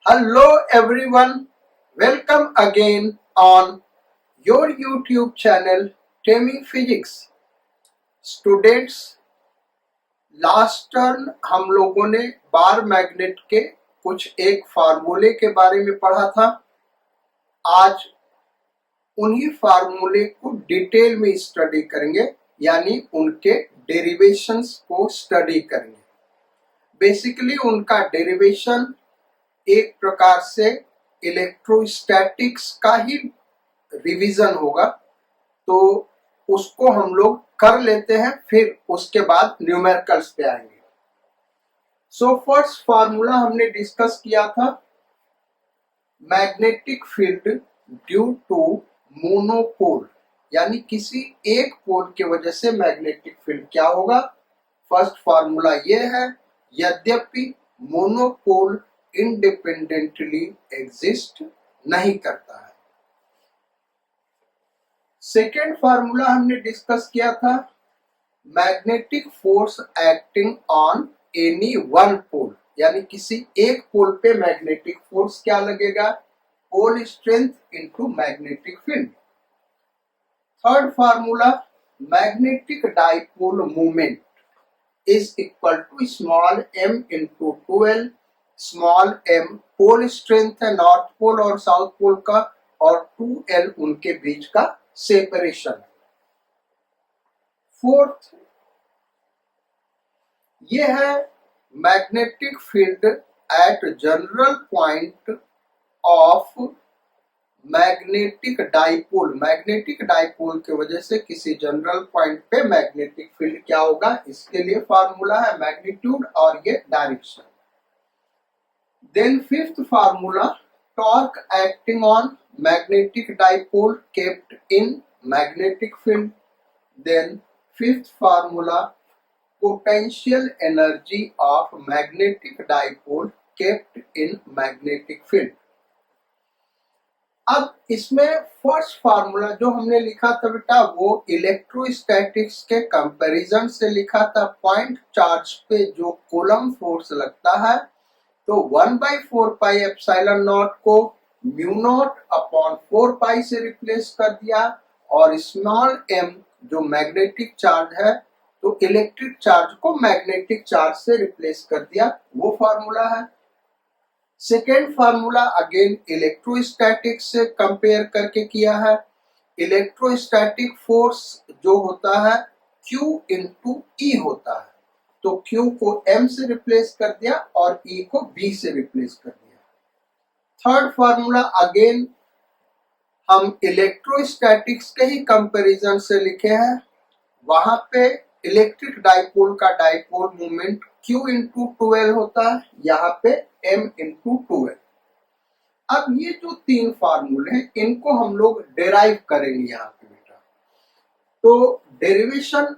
Hello everyone, welcome again on your YouTube channel Temi Physics. Students, last turn हम लोगों ने bar magnet के कुछ एक फार्मूले के बारे में पढ़ा था। आज उन्हीं फार्मूले को डिटेल में स्टडी करेंगे, यानी उनके डेरिवेशंस को स्टडी करेंगे। बेसिकली उनका डेरिवेशन एक प्रकार से इलेक्ट्रोस्टैटिक्स का ही रिवीजन होगा, तो उसको हम लोग कर लेते हैं, फिर उसके बाद न्यूमेरिकल्स पे आएंगे। सो फर्स्ट फार्मूला हमने डिस्कस किया था, magnetic field due to monopole, यानी किसी एक पोल की वजह से मैग्नेटिक फील्ड क्या होगा। फर्स्ट फार्मूला ये है, यद्यपि मोनोपोल इंडिपेंडेंटली एग्जिस्ट नहीं करता है। सेकेंड फार्मूला हमने डिस्कस किया था, magnetic force acting on any one pole, यानी किसी एक पोल पे मैग्नेटिक फोर्स क्या लगेगा, pole strength into magnetic field. Third formula, magnetic dipole movement is equal to small m into 2l। Small m pole strength है north pole और south पोल का, और 2l उनके बीच का सेपरेशन है। फोर्थ ये है, magnetic field at general point of magnetic dipole. Magnetic dipole की वजह से किसी जनरल पॉइंट पे मैग्नेटिक फील्ड क्या होगा, इसके लिए फार्मूला है मैग्नीट्यूड और ये direction. Then fifth formula, torque acting on magnetic dipole kept in magnetic field. Then fifth formula, potential energy of magnetic dipole kept in magnetic field. अब इसमें फर्स्ट फार्मूला जो हमने लिखा था बेटा, वो इलेक्ट्रोस्टैटिक्स के कंपैरिजन से लिखा था। पॉइंट चार्ज पे जो कूलम फोर्स लगता है, तो 1/4 पाई एप्सिलॉन नॉट को म्यू नॉट अपॉन 4 पाई से रिप्लेस कर दिया, और स्मॉल m जो मैग्नेटिक चार्ज है, तो इलेक्ट्रिक चार्ज को मैग्नेटिक चार्ज से रिप्लेस कर दिया, वो फार्मूला है। सेकेंड फार्मूला अगेन इलेक्ट्रोस्टैटिक से कंपेयर करके किया है। इलेक्ट्रोस्टैटिक फोर्स जो होता है Q इंटू E होता है, तो Q को M से रिप्लेस कर दिया और E को B से रिप्लेस कर दिया। थर्ड फार्मूला अगेन हम इलेक्ट्रोस्टैटिक्स के ही कंपैरिजन से लिखे हैं। वहां पे इलेक्ट्रिक डाइपोल का dipole movement Q into 2L होता है, यहाँ पे M इंटू 2L। अब ये जो तीन फार्मूले हैं, इनको हम लोग डेराइव करेंगे यहाँ पे बेटा। तो डेरिवेशन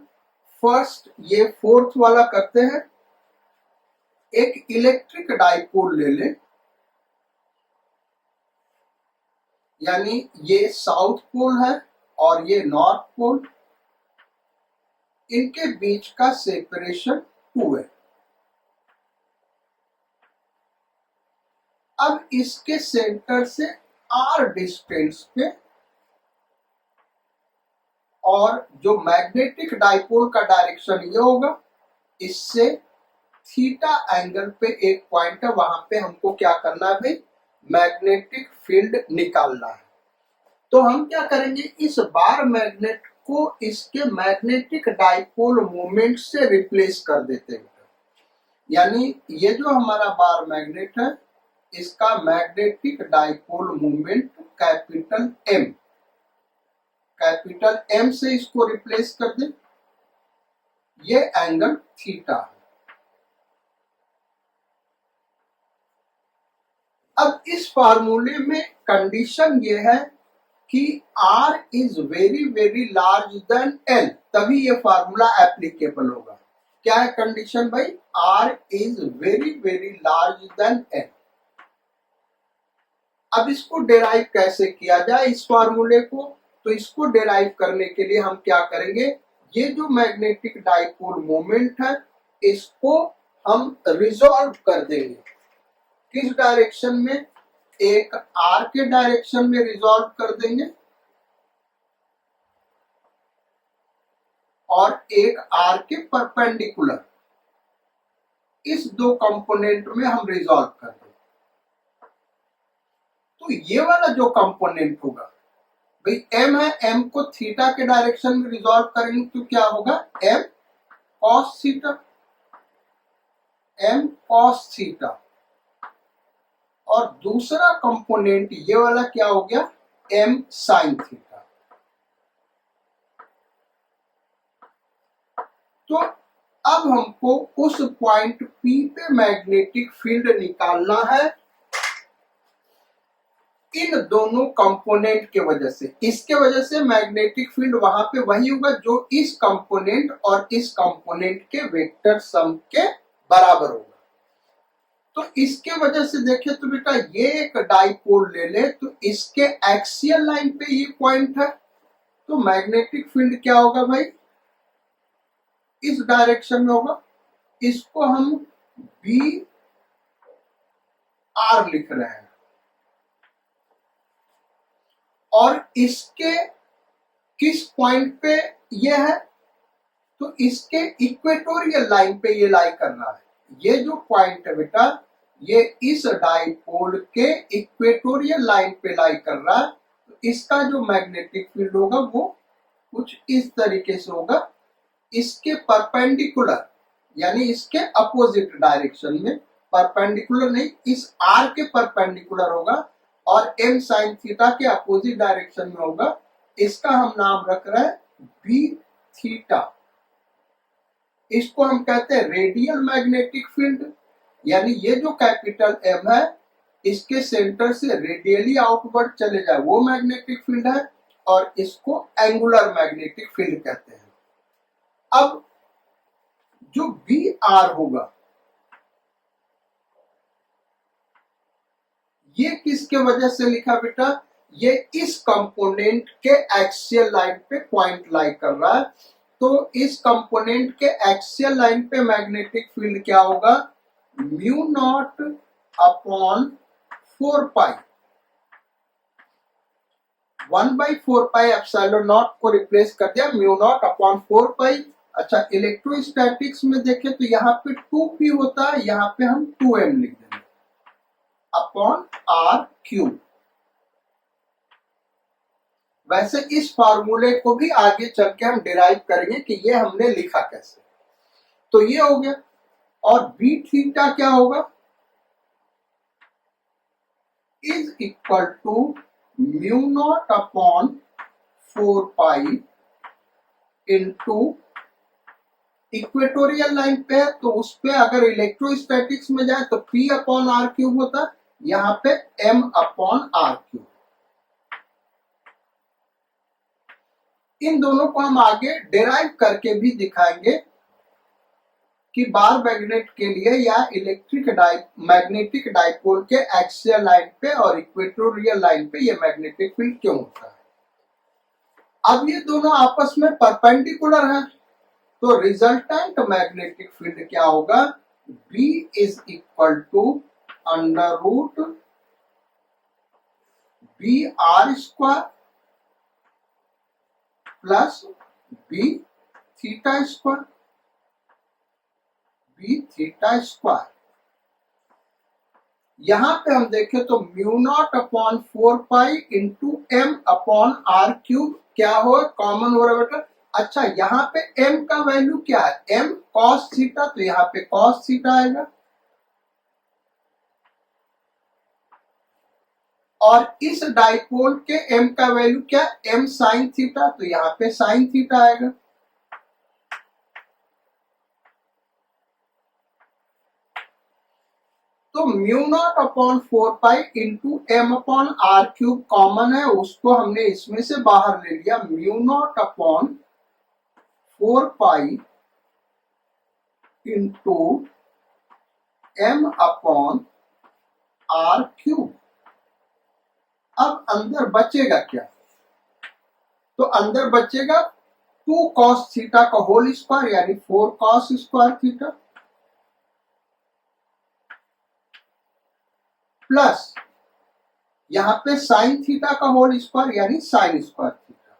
फर्स्ट ये फोर्थ वाला करते हैं। एक इलेक्ट्रिक डाइपोल ले लें, यानी ये साउथ पोल है और ये नॉर्थ पोल, इनके बीच का सेपरेशन 2 है। अब इसके सेंटर से r डिस्टेंस पे, और जो मैग्नेटिक डाइपोल का डायरेक्शन ये होगा, इससे थीटा एंगल पे एक पॉइंट है, वहां पे हमको क्या करना है भाई, मैग्नेटिक फील्ड निकालना है। तो हम क्या करेंगे, इस बार मैग्नेट को इसके मैग्नेटिक डाइपोल मोमेंट से रिप्लेस कर देते हैं। यानी ये जो हमारा बार मैग्नेट है, इसका magnetic dipole moment capital M से इसको रिप्लेस कर दे, ये एंगल थीटा है। अब इस फार्मूले में कंडीशन ये है कि R is very very large than L, तभी ये फार्मूला एप्लीकेबल होगा। क्या है कंडीशन भाई, R is very very large than L। अब इसको डेराइव कैसे किया जाए इस फार्मूले को, तो इसको डेराइव करने के लिए हम क्या करेंगे, ये जो मैग्नेटिक डाइपोल मोमेंट है, इसको हम रिजॉल्व कर देंगे। किस डायरेक्शन में, एक आर के डायरेक्शन में रिजॉल्व कर देंगे और एक आर के परपेंडिकुलर, इस दो कंपोनेंट में हम रिजॉल्व कर देंगे। तो ये वाला जो कंपोनेंट होगा भाई m है, m को थीटा के डायरेक्शन में रिजॉल्व करेंगे तो क्या होगा, m cos theta, m cos theta. और दूसरा कंपोनेंट ये वाला क्या हो गया, m sin थीटा। तो अब हमको उस पॉइंट P पे मैग्नेटिक फील्ड निकालना है इन दोनों कंपोनेंट के वजह से। इसके वजह से मैग्नेटिक फील्ड वहां पे वही होगा जो इस कंपोनेंट और इस कंपोनेंट के वेक्टर सम के बराबर होगा। तो इसके वजह से देखिए तो बेटा ये एक डाइपोल ले ले तो इसके एक्सियल लाइन पे ये पॉइंट है, तो मैग्नेटिक फील्ड क्या होगा भाई, इस डायरेक्शन में होगा। इसको हम बी आर लिख रहे हैं और इसके किस पॉइंट पे ये है, तो इसके इक्वेटोरियल लाइन पे ये लाई कर रहा है। ये जो पॉइंट है बेटा ये इस डाइपोल के इक्वेटोरियल लाइन पे लाई कर रहा है, तो इसका जो मैग्नेटिक फील्ड होगा वो कुछ इस तरीके से होगा, इसके परपेंडिकुलर यानी इसके अपोजिट डायरेक्शन में, परपेंडिकुलर नहीं इस आर के परपेंडिकुलर होगा और m sin थीटा के अपोजिट डायरेक्शन में होगा। इसका हम नाम रख रहे हैं b थीटा। इसको हम कहते हैं रेडियल मैग्नेटिक फील्ड, यानी ये जो कैपिटल M है इसके सेंटर से रेडियली आउटवर्ड चले जाए वो मैग्नेटिक फील्ड है, और इसको एंगुलर मैग्नेटिक फील्ड कहते हैं। अब जो बी आर होगा ये किसके वजह से लिखा बेटा, ये इस कंपोनेंट के एक्सियल लाइन पे पॉइंट लाई कर रहा है। तो इस कंपोनेंट के एक्सियल लाइन पे मैग्नेटिक फील्ड क्या होगा, mu naught upon 4 pi, 1/4 pi epsilon not को रिप्लेस कर दिया, म्यू नॉट अपॉन 4 पाई। अच्छा इलेक्ट्रोस्टैटिक्स में देखें तो यहाँ पे 2p होता है, यहाँ पे हम 2m लिख देंगे अपॉन आर क्यूब। वैसे इस फार्मूले को भी आगे चल के हम डिराइव करेंगे कि ये हमने लिखा कैसे। तो ये हो गया, और बी थीटा क्या होगा, is equal to mu naught upon 4 pi into equatorial line पे है तो उस पे अगर इलेक्ट्रोस्टैटिक्स में जाए तो P अपॉन आर क्यूब होता है, यहाँ पे M अपॉन आर क्यूब। इन दोनों को हम आगे डिराइव करके भी दिखाएंगे कि बार मैग्नेट के लिए या मैग्नेटिक डाइपोल के एक्सियल लाइन पे और इक्वेटोरियल लाइन पे ये मैग्नेटिक फील्ड क्यों होता है। अब ये दोनों आपस में परपेंडिकुलर हैं, तो रिजल्टेंट मैग्नेटिक फील्ड क्या होगा, B is equal to under root B R square plus B theta square, B theta square. यहां पे हम देखें तो mu naught upon 4 pi into m upon R cube क्या हो, कॉमन हो रहा है बेटा। अच्छा यहाँ पे m का वैल्यू क्या है, m cos थीटा, तो यहाँ पे cos थीटा आएगा, और इस डाइपोल के m का वैल्यू क्या, m sin थीटा, तो यहाँ पे sin थीटा आएगा। तो mu naught upon 4 pi into m upon R cube common है, उसको हमने इसमें से बाहर ले लिया, mu naught upon 4 pi into m upon R cube. अब अंदर बचेगा क्या, तो अंदर बचेगा 2 cos थीटा का होल स्क्वायर यानी 4 cos स्क्वायर थीटा। प्लस यहां पे साइन थीटा का होल स्क्वायर यानी साइन स्क्वायर थीटा।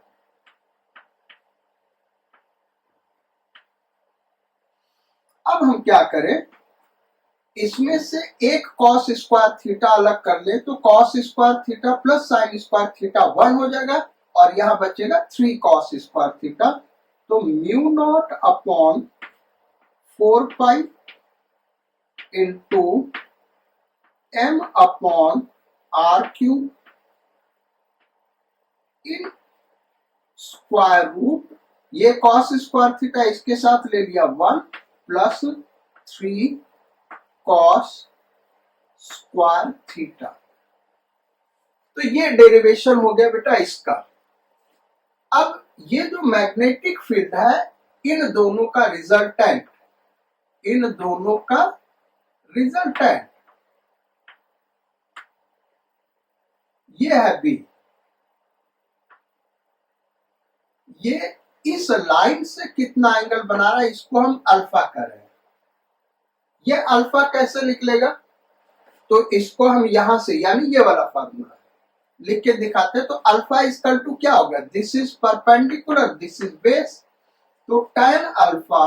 अब हम क्या करें, इसमें से एक कॉस स्क्वायर थीटा अलग कर ले तो cos square theta plus sine square theta 1 हो जाएगा और यहां बचेगा 3 कॉस स्क्वायर थीटा। तो mu naught upon 4 pi into M upon R cube in square root, ये कॉस स्क्वायर थीटा इसके साथ ले लिया 1 प्लस 3 कॉस स्क्वायर थीटा। तो ये डेरिवेशन हो गया बेटा इसका। अब ये जो मैग्नेटिक फील्ड है इन दोनों का रिजल्टेंट, इन दोनों का रिजल्टेंट ये है बी। ये इस लाइन से कितना एंगल बना रहा है इसको हम अल्फा कर रहे हैं। ये अल्फा कैसे निकलेगा, तो इसको हम यहां से यानी ये वाला फार्मूला लिख के दिखाते हैं। तो अल्फा इक्वल टू क्या होगा, this is perpendicular, this is base, तो tan alpha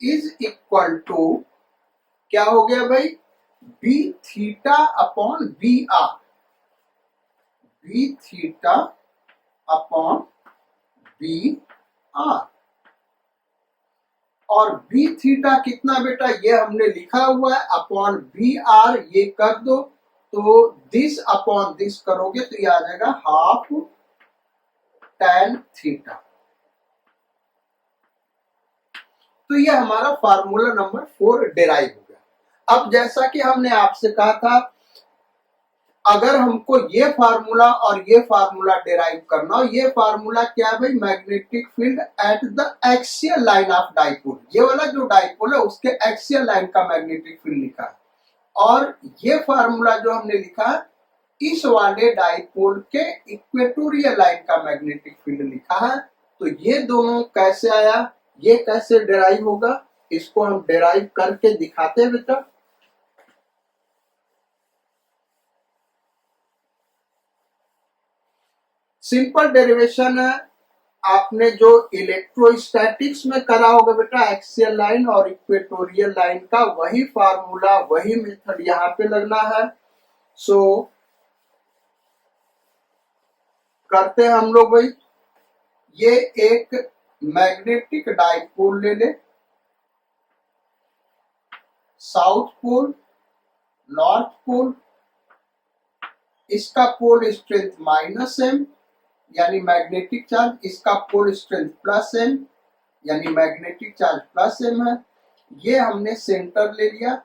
is equal to क्या हो गया भाई, B theta upon B R, B theta upon B R. और बी थीटा कितना बेटा, ये हमने लिखा हुआ है अपॉन बी आर, ये कर दो तो दिस अपॉन दिस करोगे तो ये आ जाएगा हाफ tan थीटा। तो ये हमारा फार्मूला नंबर 4 डेराइव हो गया। अब जैसा कि हमने आपसे कहा था, अगर हमको ये फार्मूला और ये फार्मूला डेराइव करना हो, ये फार्मूला क्या है भाई, magnetic field at the axial line of dipole, ये वाला जो डाइपोल है उसके एक्सियल लाइन का मैग्नेटिक फील्ड लिखा है। और ये फार्मूला जो हमने लिखा है इस वाले डाइपोल के इक्वेटोरियल लाइन का मैग्नेटिक फील्ड लिखा है। तो ये दोनों कैसे आया, ये कैसे डेराइव होगा, इसको हम डेराइव करके दिखाते हैं बेटा। सिंपल डेरिवेशन है, आपने जो इलेक्ट्रोस्टैटिक्स में करा होगा बेटा, एक्सियल लाइन और इक्वेटोरियल लाइन का वही फार्मूला, वही मेथड यहां पे लगना है। सो करते हैं हम लोग भाई, ये एक मैग्नेटिक डाइपोल ले ले, साउथ पोल, नॉर्थ पोल, इसका पोल स्ट्रेंथ -m यानी मैग्नेटिक चार्ज, इसका पोल स्ट्रेंथ +m यानी मैग्नेटिक चार्ज +m है। ये हमने सेंटर ले लिया,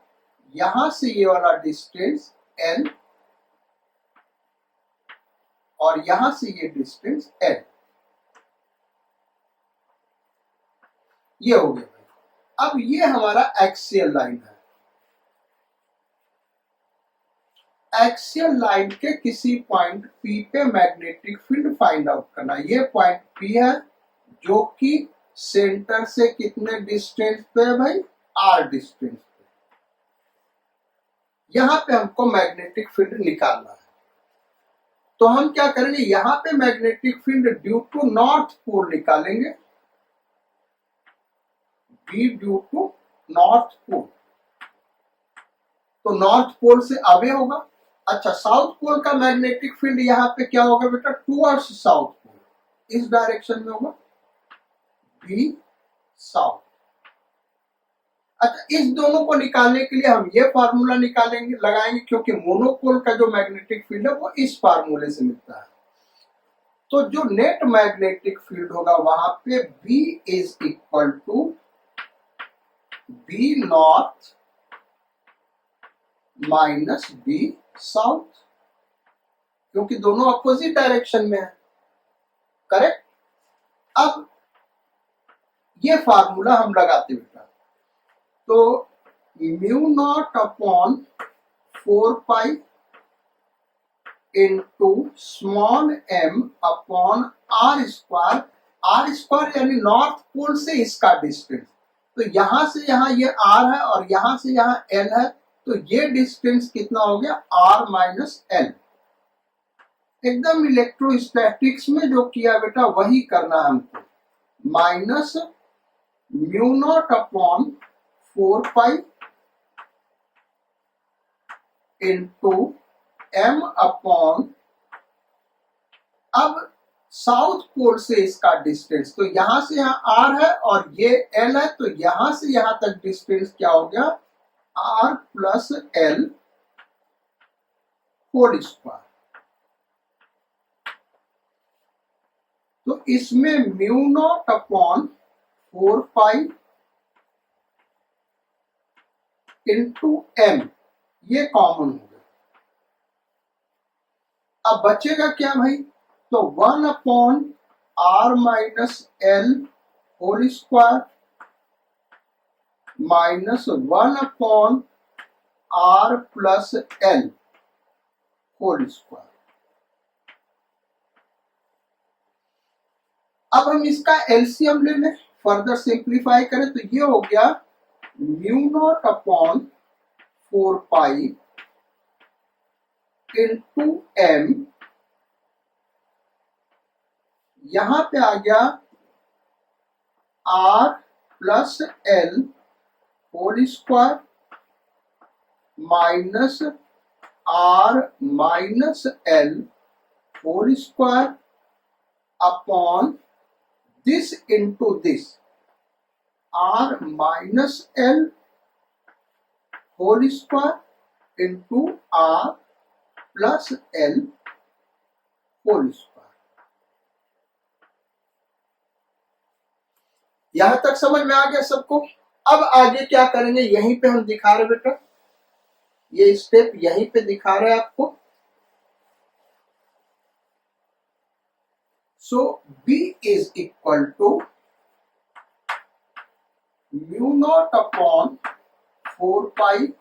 यहां से ये वाला डिस्टेंस n और यहां से ये डिस्टेंस n, ये हो गया। अब ये हमारा एक्सियल लाइन है, एक्सियल लाइन के किसी पॉइंट P पे मैग्नेटिक फील्ड फाइंड आउट करना। ये पॉइंट P है जो कि सेंटर से कितने डिस्टेंस पे है भाई, r डिस्टेंस पे। यहां पे हमको मैग्नेटिक फील्ड निकालना है। तो हम क्या करेंगे, यहां पे magnetic field due to north pole निकालेंगे, B due to north pole, तो नॉर्थ पोल से अवे होगा। अच्छा, साउथ पोल का मैग्नेटिक फील्ड यहाँ पे क्या होगा बेटा, टुवर्ड्स साउथ पोल, इस डायरेक्शन में होगा, बी साउथ। अच्छा, इस दोनों को निकालने के लिए हम ये फार्मूला निकालेंगे, लगाएंगे, क्योंकि मोनोपोल का जो मैग्नेटिक फील्ड है वो इस फार्मूले से मिलता है। तो जो नेट मैग्नेटिक फील्ड होगा वहां पे B is equal to B north minus B south, क्योंकि दोनों अपोजिट डायरेक्शन में है, करेक्ट। अब ये फार्मूला हम लगाते बेटा, तो mu naught upon 4 pi into small m upon r square, r square यानी नॉर्थ पोल से इसका डिस्टेंस, तो यहां से यहां ये r है और यहां से यहां l है, तो ये डिस्टेंस कितना हो गया r माइनस एल। एकदम इलेक्ट्रोस्टैटिक्स में जो किया बेटा वही करना है हमको। Minus mu naught upon 4 pi into m upon, अब साउथ पोल से इसका डिस्टेंस, तो यहां से यहां r है और ये l है, तो यहां से यहां तक डिस्टेंस क्या हो गया r plus L whole square. तो इसमें mu naught upon 4 pi into m ये कॉमन हो गया। अब बचेगा क्या भाई, तो 1 upon r minus L whole square minus 1 upon r plus L whole square. अब हम इसका एलसीएम ले लें, फर्दर सिंप्लीफाई करें, तो ये हो गया mu naught upon 4 pi into m, यहां पे आ गया r plus L whole square minus r minus L whole square upon this into this r minus L whole square into r plus L whole square. यहां तक समझ में आ गया सबको। अब आगे क्या करेंगे, यहीं पे हम दिखा रहे बेटा, ये स्टेप यहीं पे दिखा रहे हैं आपको। So B is equal to mu naught upon 4 pi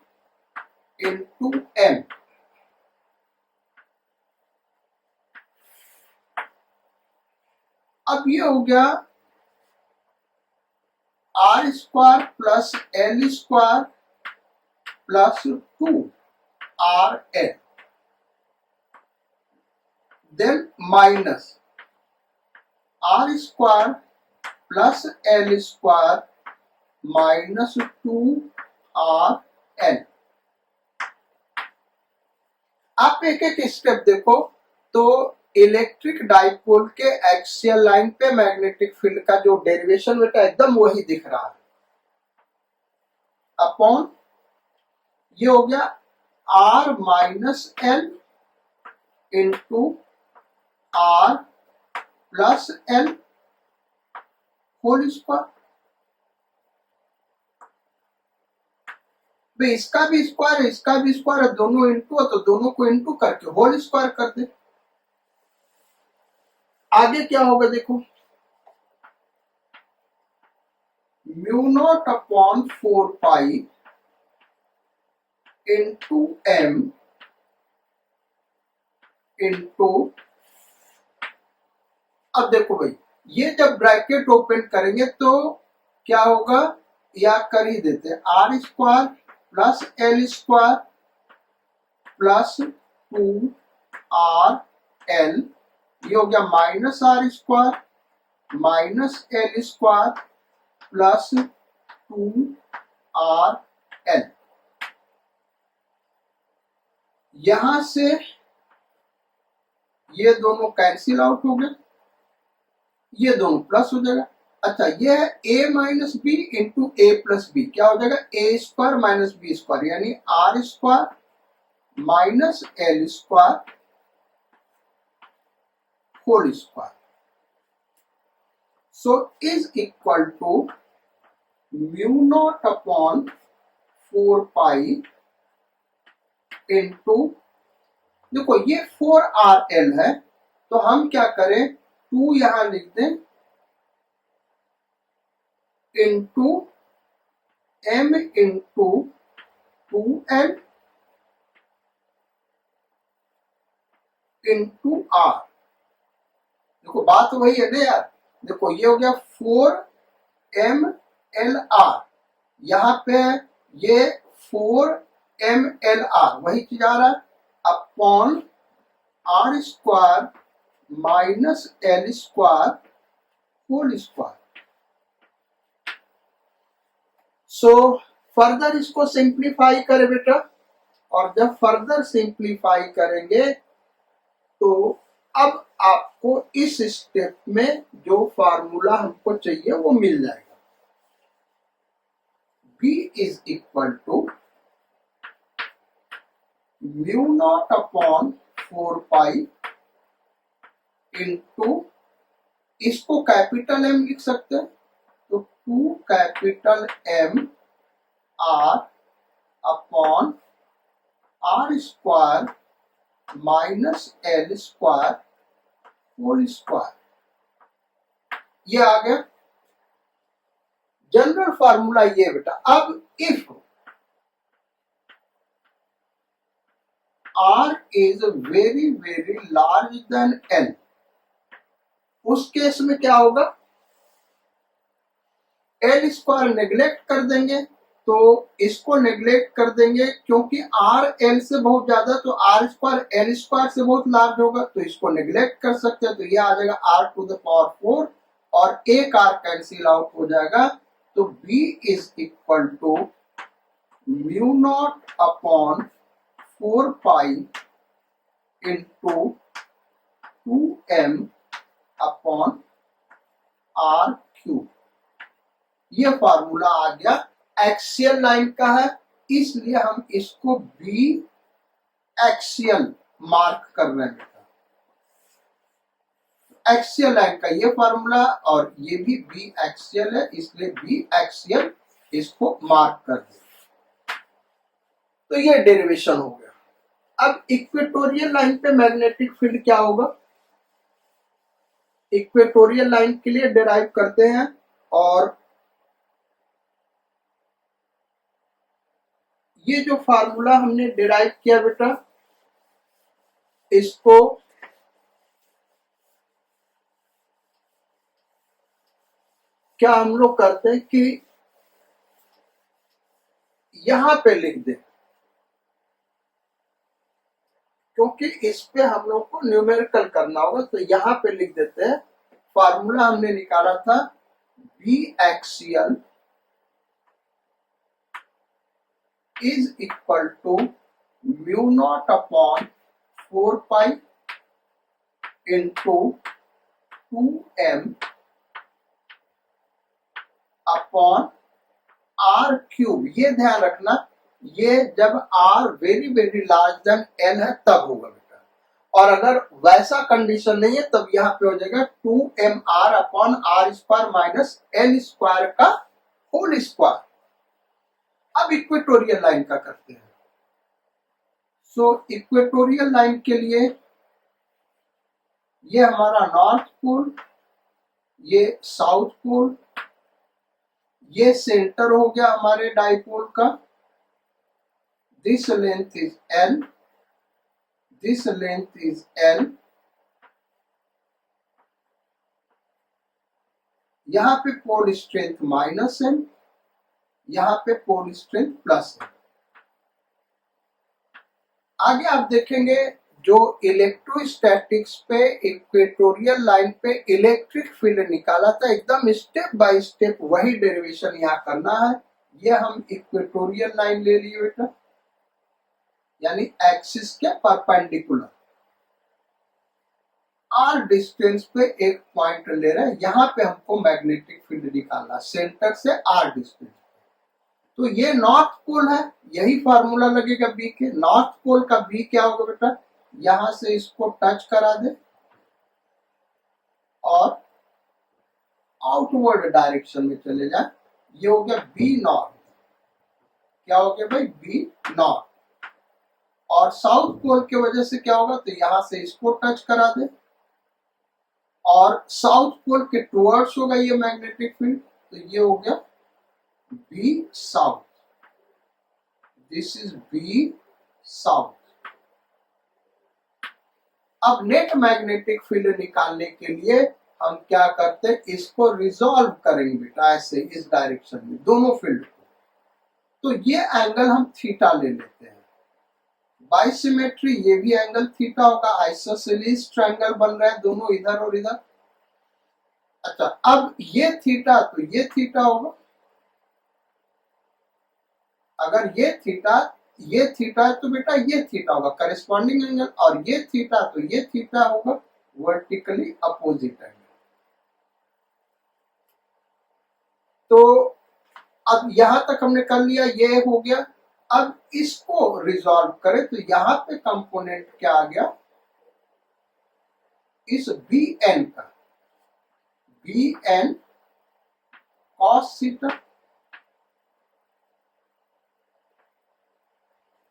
into m। अब ये हो गया r square plus L square plus 2rn, then minus r square plus L square minus 2rn। आप एक एक स्टेप देखो, तो इलेक्ट्रिक डाइपोल के एक्सियल लाइन पे मैग्नेटिक फील्ड का जो डेरिवेशन बेटा एकदम वही दिख रहा है। अपॉन ये हो गया r minus L into r plus L whole square. इसका भी स्क्वायर इसका भी स्क्वायर है, दोनों इंटू है, तो दोनों को इंटू करके होल स्क्वायर कर दे। आगे क्या होगा देखो, mu naught upon 4 pi into m into, अब देखो भाई ये जब ब्रैकेट ओपन करेंगे तो क्या होगा, या कर ही देते हैं, r square plus L square plus 2rl, ये हो गया minus r square minus L square plus 2rl। यहां से ये दोनों कैंसिल आउट हो गए, ये दोनों प्लस हो जाएगा। अच्छा ये है a minus B into A plus B, क्या हो जाएगा A square minus B square, यानी r square minus L square whole square. So is equal to mu naught upon 4 pi into, देखो ये 4rl है, तो हम क्या करें 2 यहां लिख दें into m into 2l into r। देखो बात वही है ना यार, देखो ये हो गया 4m MLR, यहाँ पे ये 4MLR वही चीज आ रहा है upon R square minus L square whole square. So further इसको सिंप्लीफाई करें बेटा, और जब फर्दर सिंप्लीफाई करेंगे तो अब आपको इस स्टेप में जो फार्मूला हमको चाहिए वो मिल जाएगा। B is equal to mu naught upon 4 pi into, इसको कैपिटल M लिख सकते हैं तो 2 capital M R upon R square minus L square whole square. ये आ गया जनरल फार्मूला ये बेटा। अब if R is very very large than L, उस केस में क्या होगा, L स्क्वायर नेग्लेक्ट कर देंगे, तो इसको नेग्लेक्ट कर देंगे क्योंकि R L से बहुत ज्यादा, तो R स्क्वायर L स्क्वायर से बहुत लार्ज होगा, तो इसको नेग्लेक्ट कर सकते हैं। तो ये आ जाएगा R टू द पावर 4 और एक R कैंसिल आउट हो जाएगा। तो B is equal to mu naught upon 4 pi into 2M upon R cube. ये फार्मूला आ गया एक्सियल लाइन का है, इसलिए हम इसको बी एक्सियल मार्क कर रहे हैं। एक्सियल लाइन का ये फार्मूला और ये भी बी एक्सियल है, इसलिए बी एक्सियल इसको मार्क कर दे। तो ये डेरिवेशन हो गया। अब इक्वेटोरियल लाइन पे मैग्नेटिक फील्ड क्या होगा, इक्वेटोरियल लाइन के लिए डिराइव करते हैं, और ये जो फार्मूला हमने डिराइव किया बेटा, इसको क्या हम लोग करते हैं कि यहां पे लिख दें, क्योंकि इस पे हम लोग को न्यूमेरिकल करना होगा, तो यहां पे लिख देते हैं। फार्मूला हमने निकाला था B axial is equal to mu naught upon 4 pi into 2M upon R cube. ये ध्यान रखना, ये जब R very very large than L है तब होगा बेटा, और अगर वैसा कंडीशन नहीं है तब यहाँ पे हो जाएगा 2MR upon R square minus L square का होल स्क्वायर। अब इक्वेटोरियल लाइन का करते हैं। सो इक्वेटोरियल लाइन के लिए ये हमारा नॉर्थ पोल, ये साउथ पोल, ये सेंटर हो गया हमारे डाइपोल का। This length is L, this length is L। यहां पे पोल स्ट्रेंथ माइनस M, यहां पे पोल स्ट्रेंथ प्लस M। आगे आप देखेंगे जो इलेक्ट्रोस्टैटिक्स पे इक्वेटोरियल लाइन पे इलेक्ट्रिक फील्ड निकाला था, एकदम स्टेप बाय स्टेप वही डेरिवेशन यहाँ करना है। ये हम इक्वेटोरियल लाइन ले लिए बेटा, यानी एक्सिस के परपेंडिकुलर, आर डिस्टेंस पे एक पॉइंट ले रहे हैं, यहाँ पे हमको मैग्नेटिक फील्ड निकालना सेंटर से आर डिस्टेंस। तो ये नॉर्थ पोल है, यही फार्मूला लगेगा बी के। नॉर्थ पोल का बी क्या होगा बेटा, यहां से इसको टच करा दे और आउटवर्ड डायरेक्शन में चले जाए। ये हो गया बी नॉर्थ। क्या हो गया भाई, बी नॉर्थ। और साउथ पोल की वजह से क्या होगा, तो यहां से इसको टच करा दे और साउथ पोल के टुवर्ड्स होगा ये मैग्नेटिक फील्ड। तो ये हो गया B south, this is B south. अब नेट मैग्नेटिक फील्ड निकालने के लिए हम क्या करते हैं, इसको रिजॉल्व करेंगे बेटा ऐसे इस डायरेक्शन में दोनों फील्ड को। तो ये एंगल हम थीटा ले लेते हैं। बाइसिमेट्री ये भी एंगल थीटा होगा, आइसोसेलेस ट्रायंगल बन रहा है दोनों इधर और इधर। अच्छा अब ये थीटा तो ये थीटा होगा, अगर ये थीटा है तो बेटा ये थीटा होगा करेस्पॉन्डिंग एंगल, और ये थीटा तो ये थीटा होगा वर्टिकली अपोजिट एंगल। तो अब यहां तक हमने कर लिया, ये हो गया। अब इसको रिजॉल्व करें तो यहां पे कंपोनेंट क्या आ गया, इस बी एन का, बी एन कॉस थीटा,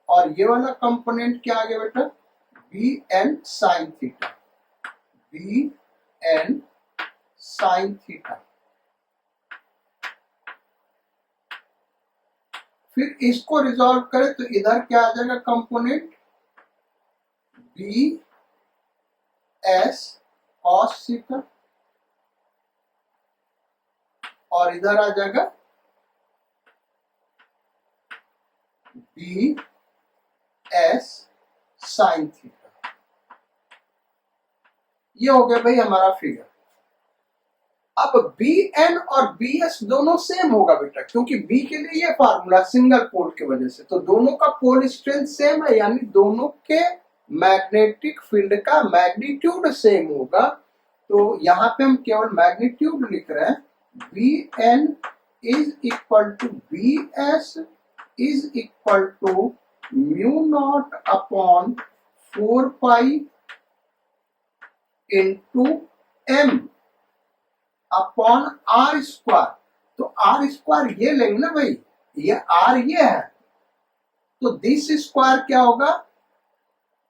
और ये वाला कंपोनेंट क्या आ गया बेटा, B N sine theta, B N sine theta. फिर इसको रिजॉल्व करें तो इधर क्या आ जाएगा component, B S cos theta, और इधर आ जाएगा बी एस साइन थीटा। ये हो गया भाई हमारा फिगर। अब बी एन और बी एस दोनों सेम होगा बेटा, क्योंकि बी के लिए ये फार्मूला सिंगल पोल की वजह से, तो दोनों का पोल स्ट्रेंथ सेम है, यानी दोनों के मैग्नेटिक फील्ड का मैग्नीट्यूड सेम होगा। तो यहाँ पे हम केवल मैग्नीट्यूड लिख रहे हैं, B N is equal to B S is equal to mu naught upon 4 pi into M upon R square. तो आर स्क्वायर ये लेंगे ना भाई, ये आर ये है, तो दिस स्क्वायर क्या होगा,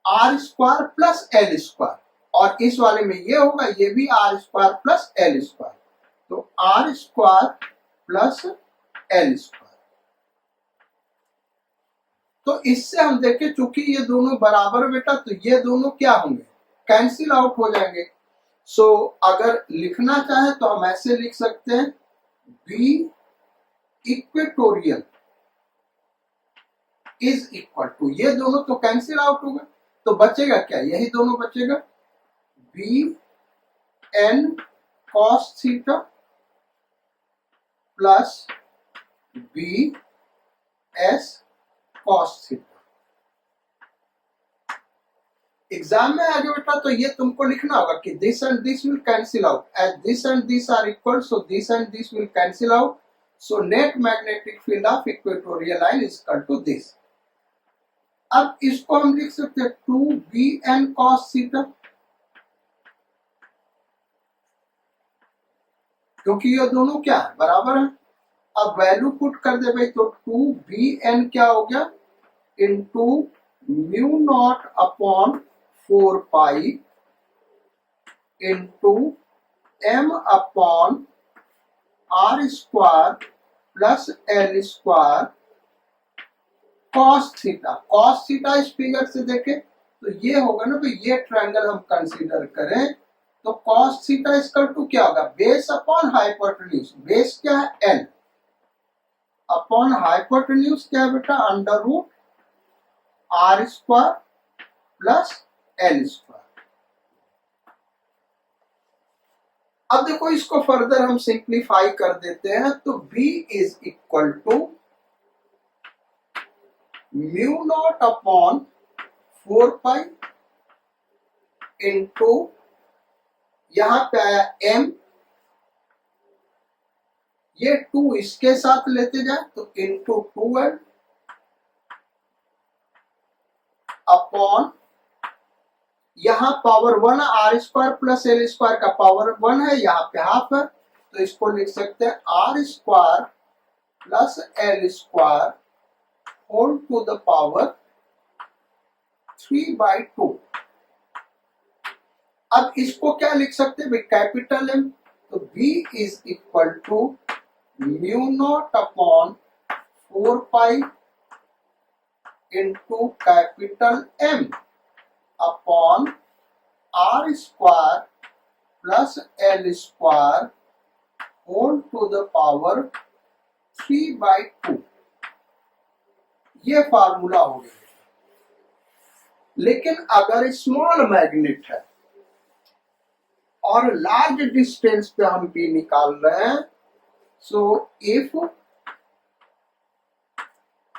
R square plus L square, और इस वाले में ये होगा, ये भी R square plus L square, तो R square plus L square. तो इससे हम देखें चूंकि ये दोनों बराबर बेटा, तो ये दोनों क्या होंगे, कैंसिल आउट हो जाएंगे। सो अगर लिखना चाहे तो हम ऐसे लिख सकते हैं, B equatorial is equal to, ये दोनों तो कैंसिल आउट होगा, तो बचेगा क्या, यही दोनों बचेगा, B N cos theta plus B S cos theta. Exam में आगे बेटा तो ये तुमको लिखना होगा कि this and this will cancel out, as this and this are equal, so this and this will cancel out, so net magnetic field of equatorial line is equal to this. अब इसको हम लिख सकते हैं 2bn cos थीटा, क्योंकि ये दोनों क्या है, बराबर है। अब वैल्यू पुट कर दे भाई, तो 2bn क्या हो गया, into mu naught upon 4 pi into M upon R square plus L square cos theta. Cos theta इस फिगर से देखें तो ये होगा ना, तो ये ट्रायंगल हम कंसीडर करें तो कॉस थीटा इक्वल टू क्या होगा, बेस अपॉन हाइपोटेन्यूज, बेस क्या है एल, अपॉन हाइपोटेन्यूज क्या है बेटा, under root R square plus L square. अब देखो इसको फर्दर हम सिंप्लीफाई कर देते हैं, तो b is equal to mu naught upon 4 pi into, यहां पे आया m, ये 2 इसके साथ लेते जाए तो इंटू 2l अपॉन, यहां power 1 R square plus L square का पावर 1 है, यहाँ पे हाफ है, तो इसको लिख सकते हैं R square plus L square whole to the power 3/2। अब इसको क्या लिख सकते हैं, कैपिटल एम, तो b is equal to mu naught upon 4 pi into capital M upon R square plus L square whole to the power 3/2, ये formula हो गया। लेकिन अगर स्मॉल मैग्नेट है और लार्ज डिस्टेंस पे हम बी निकाल रहे हैं, so if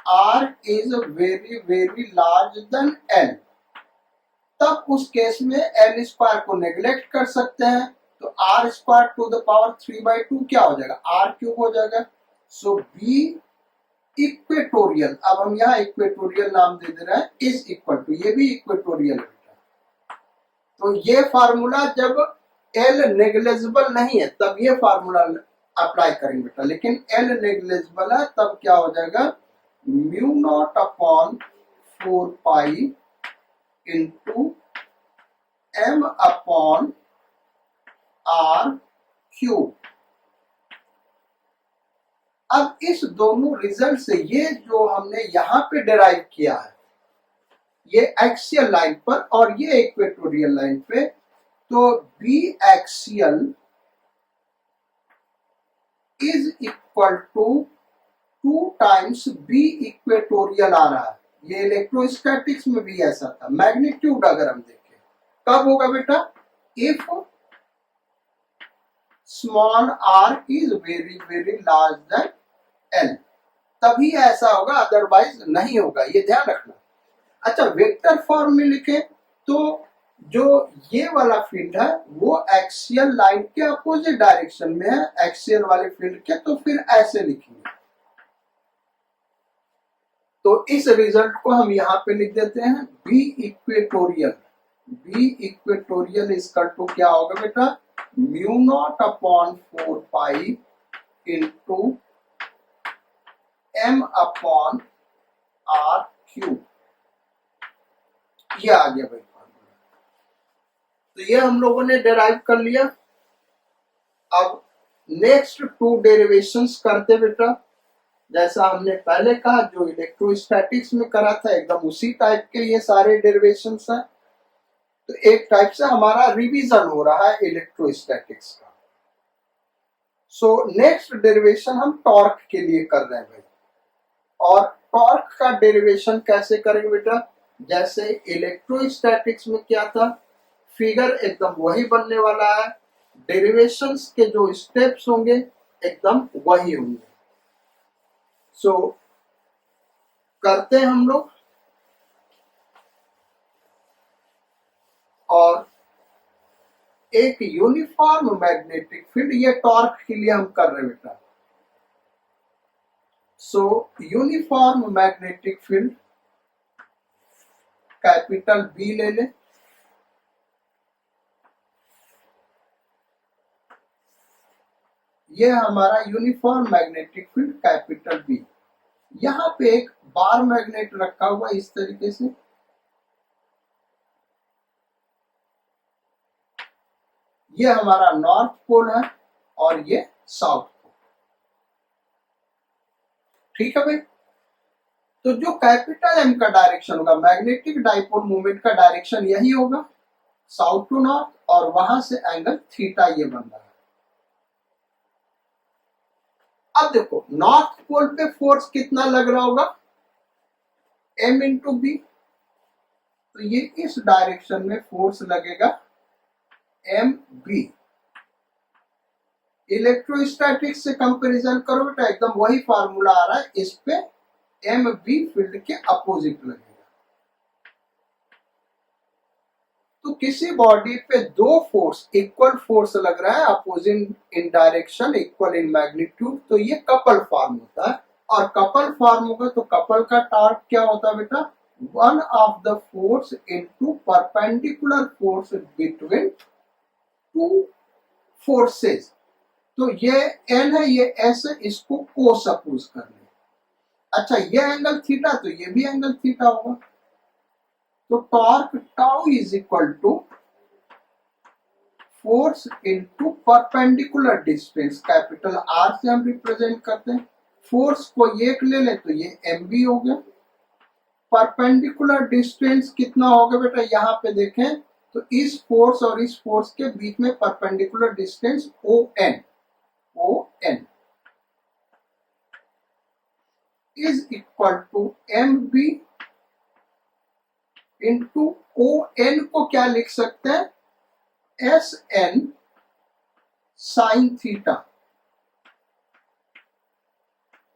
R is very very large then L, तब उस केस में एल स्क्वायर को नेग्लेक्ट कर सकते हैं, तो R square to the power 3/2 क्या हो जाएगा, आर क्यूब हो जाएगा। सो बी इक्वेटोरियल, अब हम यहाँ इक्वेटोरियल नाम दे दे रहे हैं, इज इक्वल टू, ये भी इक्वेटोरियल है। तो ये फार्मूला जब एल नेग्लेजिबल नहीं है तब ये फार्मूला अप्लाई करेंगे बेटा, लेकिन एल नेग्लेजिबल है तब क्या हो जाएगा, mu naught upon 4 pi into M upon R cube. अब इस दोनों रिजल्ट से ये जो हमने यहां पे डिराइव किया है, ये एक्सियल लाइन पर और ये इक्वेटोरियल लाइन पे, तो B axial is equal to 2 times B equatorial आ रहा है। ये इलेक्ट्रोस्टैटिक्स में भी ऐसा था। मैग्नीट्यूड अगर हम देखें कब होगा बेटा, if small R is very very large then L, तभी ऐसा होगा, अदरवाइज नहीं होगा, ये ध्यान रखना। अच्छा, वेक्टर फॉर्म में लिखे तो जो ये वाला फील्ड है वो एक्सियल लाइन के अपोजिट डायरेक्शन में है एक्सियल वाले फील्ड के, तो फिर ऐसे लिखेंगे। तो इस रिजल्ट को हम यहाँ पे लिख देते हैं बी इक्वेटोरियल। बी इक्वेटोरियल इसका टू क्या होगा बेटा, mu naught upon 4 pi into M upon R cube, ये आ गया भाई। तो ये हम लोगों ने डेराइव कर लिया। अब नेक्स्ट 2 डेरिवेशंस करते बेटा, जैसा हमने पहले कहा जो इलेक्ट्रोस्टैटिक्स में करा था, एकदम उसी टाइप के ये सारे डेरिवेशंस हैं। तो एक टाइप से हमारा रिवीजन हो रहा है इलेक्ट्रोस्टैटिक्स का। सो नेक्स्ट डेरिवेशन हम टॉर्क के लिए कर रहे हैं भाई। और टॉर्क का डेरिवेशन कैसे करेंगे बेटा, जैसे इलेक्ट्रोस्टैटिक्स में क्या था, फिगर एकदम वही बनने वाला है, डेरिवेशंस के जो स्टेप्स होंगे एकदम वही होंगे। सो करते हैं हम लोग। और एक यूनिफॉर्म मैग्नेटिक फील्ड, ये टॉर्क के लिए हम कर रहे हैं बेटा। So uniform magnetic field capital B ले लें। ये हमारा uniform magnetic field capital B. यहां पे एक बार मैग्नेट रखा हुआ इस तरीके से, ये हमारा नॉर्थ पोल है और ये साउथ पोल। ठीक है भाई। तो जो कैपिटल एम का डायरेक्शन होगा, मैग्नेटिक डाइपोल मूवमेंट का डायरेक्शन यही होगा, साउथ टू नॉर्थ, और वहां से एंगल थीटा ये बन रहा है। अब देखो नॉर्थ पोल पे फोर्स कितना लग रहा होगा, m इंटू बी, तो ये इस डायरेक्शन में फोर्स लगेगा एम बी। इलेक्ट्रोस्टैटिक्स से कंपैरिजन करो बेटा, एकदम वही फार्मूला आ रहा है, इस पे एम बी फील्ड के अपोजिट लगेगा। तो किसी बॉडी पे 2 फोर्स, इक्वल फोर्स लग रहा है, opposite in direction, equal in magnitude, तो ये कपल फॉर्म होता है। और कपल फॉर्म होगा तो कपल का टॉर्क क्या होता है बेटा, 1 of the force into perpendicular force between 2 forces. तो ये एन है, ये एस है, इसको को सपोज कर ले। अच्छा, ये एंगल थीटा, तो ये भी एंगल थीटा होगा। तो torque tau is equal to force into perpendicular distance, capital R से हम रिप्रेजेंट करते हैं। फोर्स को एक ले ले तो ये एम बी हो गया। परपेंडिकुलर डिस्टेंस कितना होगा बेटा, यहाँ पे देखें तो इस फोर्स और इस फोर्स के बीच में perpendicular distance ON is equal to mb into ON को क्या लिख सकते हैं, SN साइन थीटा,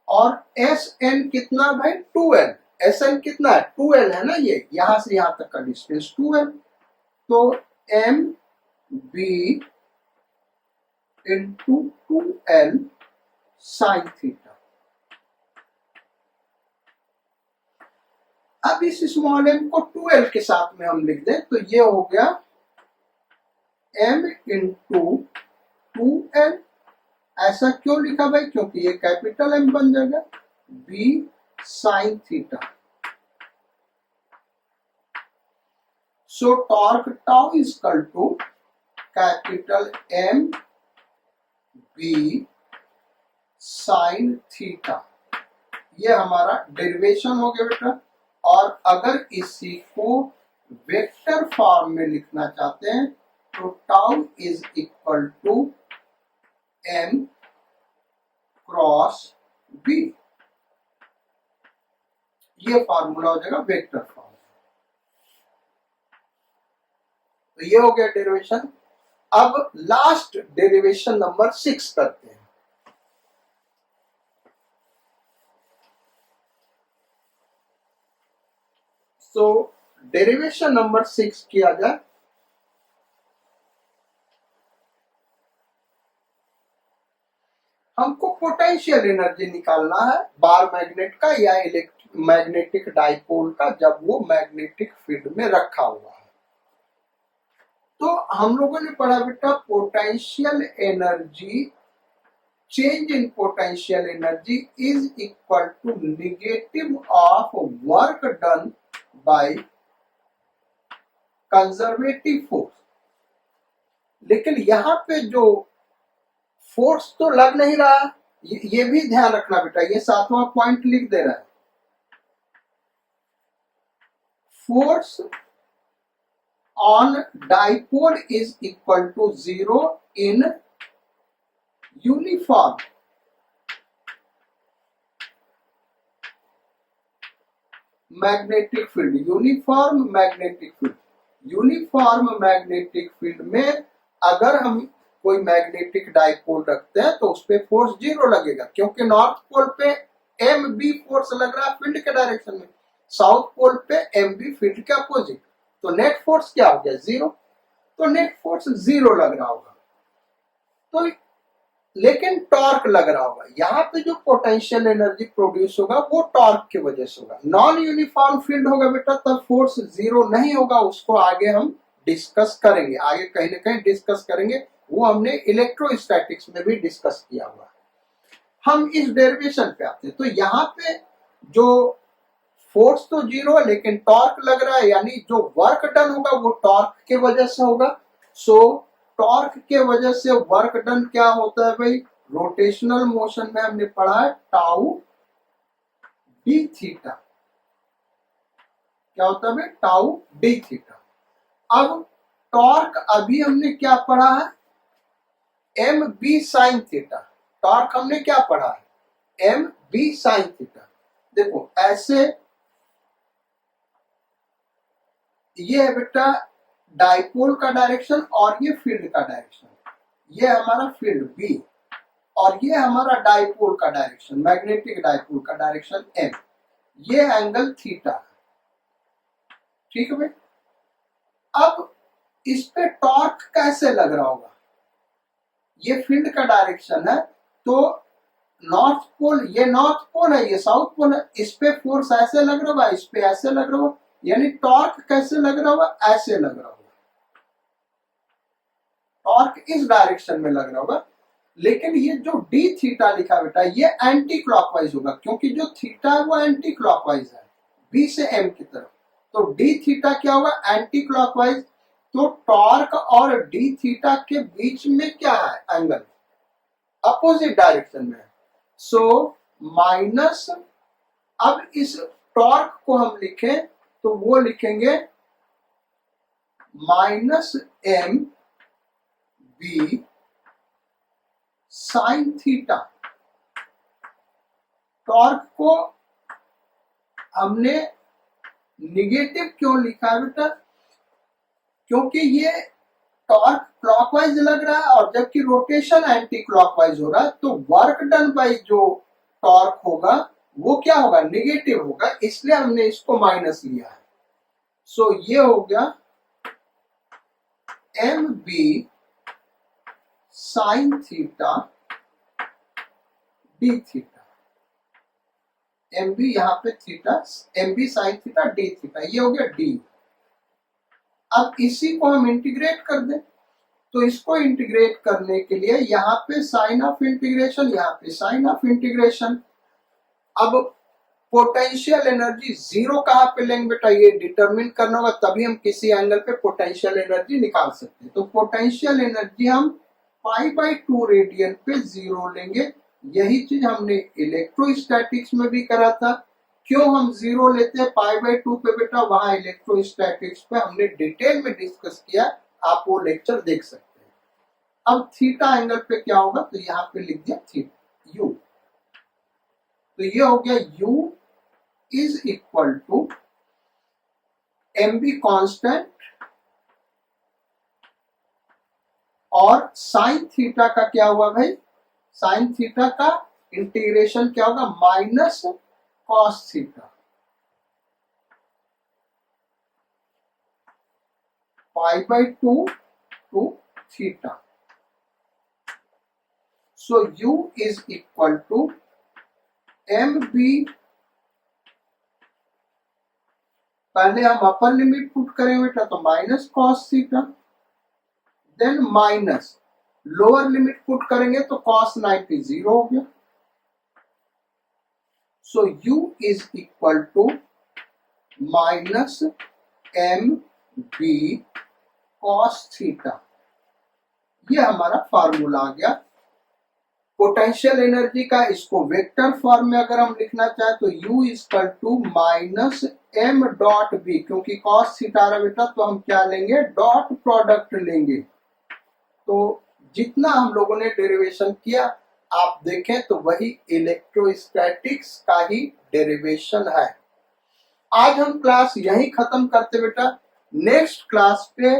और SN कितना भाई 2L, SN कितना है 2L है ना, ये यहां से यहां तक का डिस्टेंस 2L, तो MB into 2L sine theta. अब इस स्मॉल m को 2L के साथ में हम लिख दें तो ये हो गया m इंटू 2L। ऐसा क्यों लिखा भाई, क्योंकि ये कैपिटल M बन जाएगा, B sine theta. So torque tau is equal to capital M B sine theta. ये हमारा डेरिवेशन हो गया बेटा। और अगर इसी को वेक्टर फॉर्म में लिखना चाहते हैं तो tau is equal to M cross B, ये फार्मूला हो जाएगा वेक्टर फॉर्म। तो ये हो गया डेरिवेशन। अब लास्ट डेरिवेशन नंबर 6 करते हैं। तो डेरिवेशन नंबर 6 किया जाए, हमको पोटेंशियल एनर्जी निकालना है बार मैग्नेट का या मैग्नेटिक डाइपोल का जब वो मैग्नेटिक फील्ड में रखा हुआ है। तो हम लोगों ने पढ़ा बेटा potential energy, change in potential energy is equal to negative of work done by conservative force. लेकिन यहां पे जो फोर्स तो लग नहीं रहा, ये भी ध्यान रखना बेटा, ये 7वां पॉइंट लिख दे रहा है। Force on dipole is equal to 0 in uniform magnetic field. Uniform magnetic field, uniform magnetic field में अगर हम कोई मैग्नेटिक डाइपोल रखते हैं तो उस पे फोर्स 0 लगेगा, क्योंकि नॉर्थ पोल पे MB फोर्स लग रहा है फील्ड के डायरेक्शन में, साउथ पोल पे MB फील्ड के अपोजिट, तो नेट फोर्स क्या हो गया 0। तो नेट फोर्स 0 लग रहा होगा, तो लेकिन टॉर्क लग रहा होगा। यहाँ पे जो पोटेंशियल एनर्जी प्रोड्यूस होगा वो टॉर्क की वजह से होगा। नॉन यूनिफॉर्म फील्ड होगा बेटा तब फोर्स 0 नहीं होगा, उसको आगे हम डिस्कस करेंगे, आगे कहीं ना कहीं डिस्कस करेंगे, वो हमने इलेक्ट्रोस्टैटिक्स में भी डिस्कस किया हुआ है। हम इस डेरिवेशन पे आते हैं, तो यहाँ पे जो फोर्स तो 0 है लेकिन टॉर्क लग रहा है, यानी जो वर्क डन होगा वो टॉर्क के वजह से होगा। सो टॉर्क के वजह से वर्क डन क्या होता है भाई, रोटेशनल मोशन में हमने पढ़ा है टाउ डी थीटा, क्या होता है भाई टाउ डी थीटा। अब टॉर्क अभी हमने क्या पढ़ा है, M B sine theta. Torque हमने क्या पढ़ा है, एम बी साइन थीटा। देखो ऐसे ये है बेटा डाइपोल का डायरेक्शन और ये फील्ड का डायरेक्शन, ये हमारा फील्ड बी और ये हमारा डाइपोल का डायरेक्शन, मैग्नेटिक डाइपोल का डायरेक्शन एम, ये एंगल थीटा, ठीक है भाई। अब इस पे टॉर्क कैसे लग रहा होगा, ये फील्ड का डायरेक्शन है तो नॉर्थ पोल, ये नॉर्थ पोल है, ये साउथ पोल है, इस पे फोर्स ऐसे लग रहा होगा, इस पे ऐसे लग रहा होगा, यानी टॉर्क कैसे लग रहा होगा, ऐसे लग रहा होगा, टॉर्क इस डायरेक्शन में लग रहा होगा। लेकिन ये जो डी थीटा लिखा बेटा ये एंटी क्लॉकवाइज होगा, क्योंकि जो थीटा है वो एंटी क्लॉकवाइज है बी से एम की तरफ, तो डी थीटा क्या होगा एंटी क्लॉकवाइज। तो टॉर्क और डी थीटा के बीच में क्या है एंगल, अपोजिट डायरेक्शन में। सो माइनस, अब इस टॉर्क को हम लिखें तो वो लिखेंगे minus M B sine theta. Torque को हमने निगेटिव क्यों लिखा है बेटा? क्योंकि ये टॉर्क क्लॉकवाइज लग रहा है और जबकि रोटेशन एंटी क्लॉकवाइज हो रहा है, तो वर्क डन बाय जो टॉर्क होगा वो क्या होगा? निगेटिव होगा, इसलिए हमने इसको माइनस लिया है। सो ये हो गया M B sine theta D theta. M B यहाँ पे theta, M B sine theta D theta, ये हो गया डी। अब इसी को हम इंटीग्रेट कर दें, तो इसको इंटीग्रेट करने के लिए यहाँ पे साइन ऑफ इंटीग्रेशन, यहाँ पे साइन ऑफ इंटीग्रेशन। अब पोटेंशियल एनर्जी जीरो कहाँ पे लेंगे बेटा? ये डिटरमिन करना होगा, तभी हम किसी एंगल पे पोटेंशियल एनर्जी निकाल सकते हैं। तो पोटेंशियल एनर्जी हम π/2 रेडियन पे जीरो लेंगे। यही चीज हमने इलेक्ट्रोस्टैटिक्स में भी करा था। क्यों हम जीरो लेते हैं π/2 पे बेटा? वहां इलेक्ट्रोस्टैटिक्स पे हमने डिटेल में डिस्कस किया, आप वो लेक्चर देख सकते हैं। अब थीटा एंगल पे क्या होगा? तो यहाँ पे लिख दिया थीटा यू। तो ये हो गया u is equal to M B constant और साइन थीटा का क्या हुआ भाई? साइन थीटा का इंटीग्रेशन क्या होगा? Minus cos theta π/2 to theta. So u is equal to M B, पहले हम अपर लिमिट पुट करें बेटा, तो minus cos theta, then minus lower limit put करेंगे तो कॉस 90 जीरो हो गया। So u is equal to minus M B cos theta. ये हमारा फार्मूला आ गया पोटेंशियल एनर्जी का। इसको वेक्टर फॉर्म में अगर हम लिखना चाहें तो u equal to minus M dot B, क्योंकि कॉस थीटा रहा बेटा तो हम क्या लेंगे? डॉट प्रोडक्ट लेंगे। तो जितना हम लोगों ने डेरिवेशन किया आप देखें तो वही इलेक्ट्रोस्टैटिक्स का ही डेरिवेशन है। आज हम क्लास यही खत्म करते बेटा। नेक्स्ट क्लास पे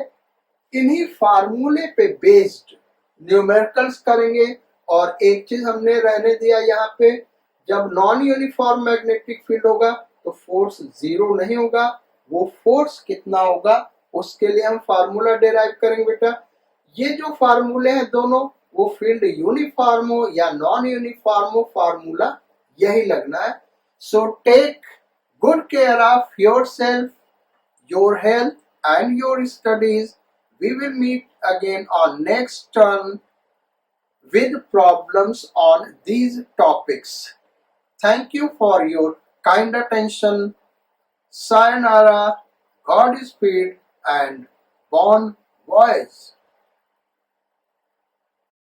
इन्हीं फार्मूले पे बेस्ड न्यूमेरिकल्स करेंगे। और एक चीज हमने रहने दिया यहाँ पे, जब नॉन यूनिफॉर्म मैग्नेटिक फील्ड होगा तो फोर्स जीरो नहीं होगा, वो फोर्स कितना होगा उसके लिए हम फार्मूला डिराइव करेंगे बेटा। ये जो फार्मूले हैं दोनों, वो फील्ड यूनिफॉर्म हो या नॉन यूनिफॉर्म हो, फार्मूला यही लगना है। So take good care of yourself, your health and your studies. We will meet again on next turn with problems on these topics. Thank you for your kind attention. Sayonara, Godspeed, and bon voyage.